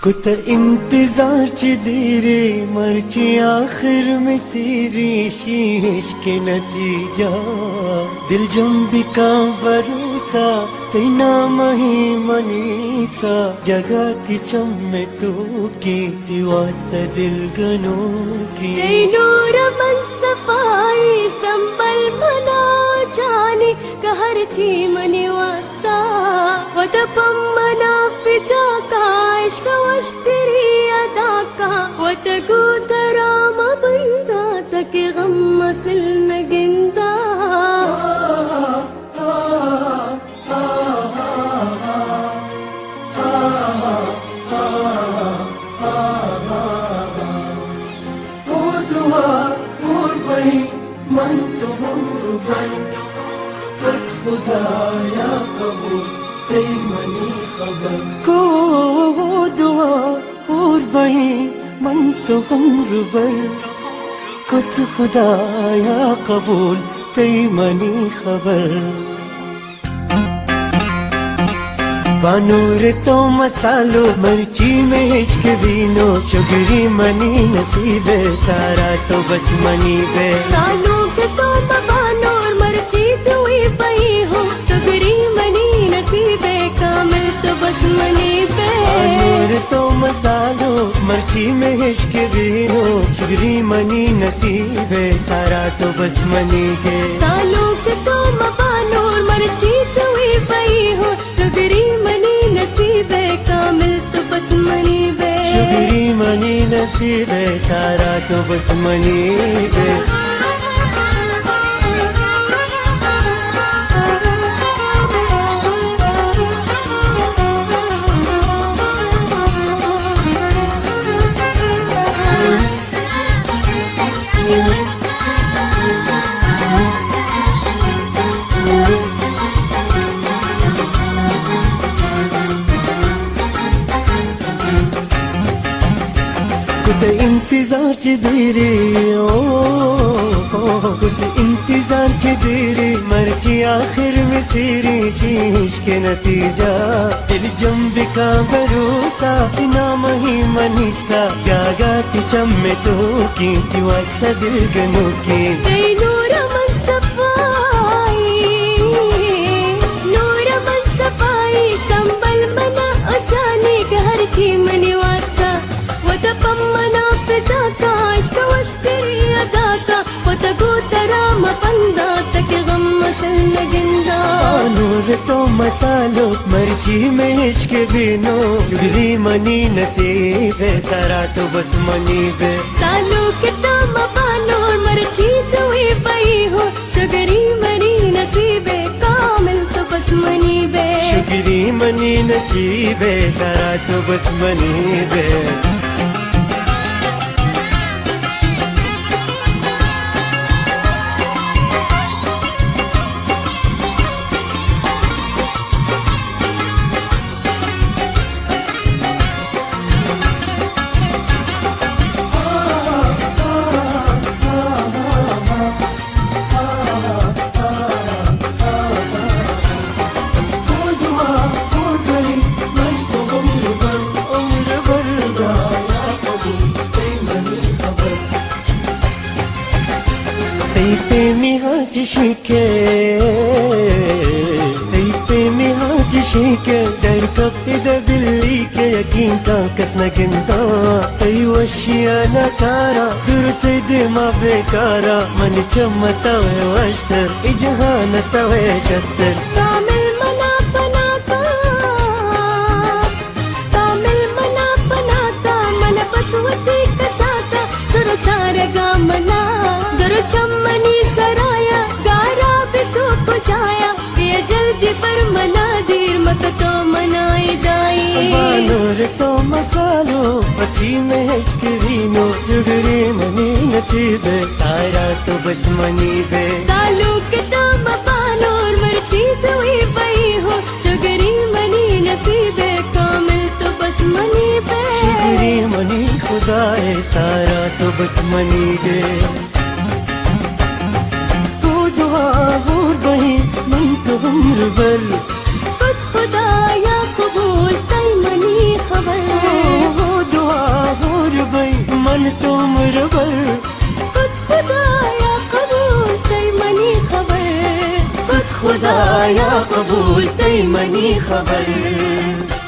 कुत इंतजार च देरे मर्ची आखिर में सीरी शीश के नतीजा दिल जम्बी का भरोसा तेना मही मनीसा जगाती चम्मे तू की वास्ता दिल गनो की नूर मन सफाई संबल मना जाने कहर ची मने वास्ता वद पम्मना फिदा का इश्क वश्तरी अदा का वद गुतरा मबिंदा तक गम मसल नगिंदा मन तो रुबन कत खुदाया कबूल तेरी मनी खबर को दुआ और बही मन तो रुबन कत खुदाया कबूल तेरी मनी खबर बानूर तो मसालो मर्ची में हिचक बीनो शुगरी मनी नसीबे सारा तो बस मनी बे सालों के तो बानूर मर्ची दुई पई हो शुगरी मनी नसीबे कामिल तो बस मनी बे बानूर तो मसालो मर्ची में हिचक बीनो शुगरी मनी नसीबे सारा तो बस मनी बे सालों के तो बानूर मर्ची दुई पई हो शुगरी नसीबे कामिल तो बस मनी बे शुगरी मनी नसीबे सारा तो बस मनी बे कुछ इंतजार च देरे कुछ इंतजार च देरे मर्ची आखिर में सीरी शीश के नतीजा दिल जम्ब का भरोसा ना मही मनीसा जागाती चम्मे तो की वास्ता दिल गनो की नूर मन सफाई संबल मना अचाने घर ची मनी वास्ता वद पम्मना फिदा का इश्क वश्तरी अदा का वद गुतरा मपंदा तक गम मसल नगिंदा नूर तो मसालो मर्ची में हिचक बीनो शुगरी मनी नसीब है सारा तो बस मनी बे सालों के तो बानूर मर्ची दुई पई हो शुगरी मनी नसीबे कामिल तो बस मनी बे शुगरी मनी नसीब है सारा तो बस मनी बे पे मिहाज शिके पे मिहाज शिके दर कपिद बिल्ली के यकीन का कसना गिंदा तई वशिया नकारा दुरत दिमा बेकारा मन चमता है वस्तर इजहान तवे शतर कामिल मना बनाता मन पसवती कशाता दुर चार गामना दुर चम्मनी सराया गारा भी तो पुजाया ये जल्दी पर मना दीर मत तो मनाई दाई बानूर तो मसालो मर्ची में हिचक बीनो शुगरी मनी नसीबे सारा तो बस मनी बे सालों के तो बानूर मर्ची दुई पई हो शुगरी मनी नसीबे कामिल तो बस मनी बे शुगरी मनी खुदा है सारा तो बस मनी बे बल खुद खुदा या कबूल तई मनी खबर खुदाया कबूल तई मनी खबर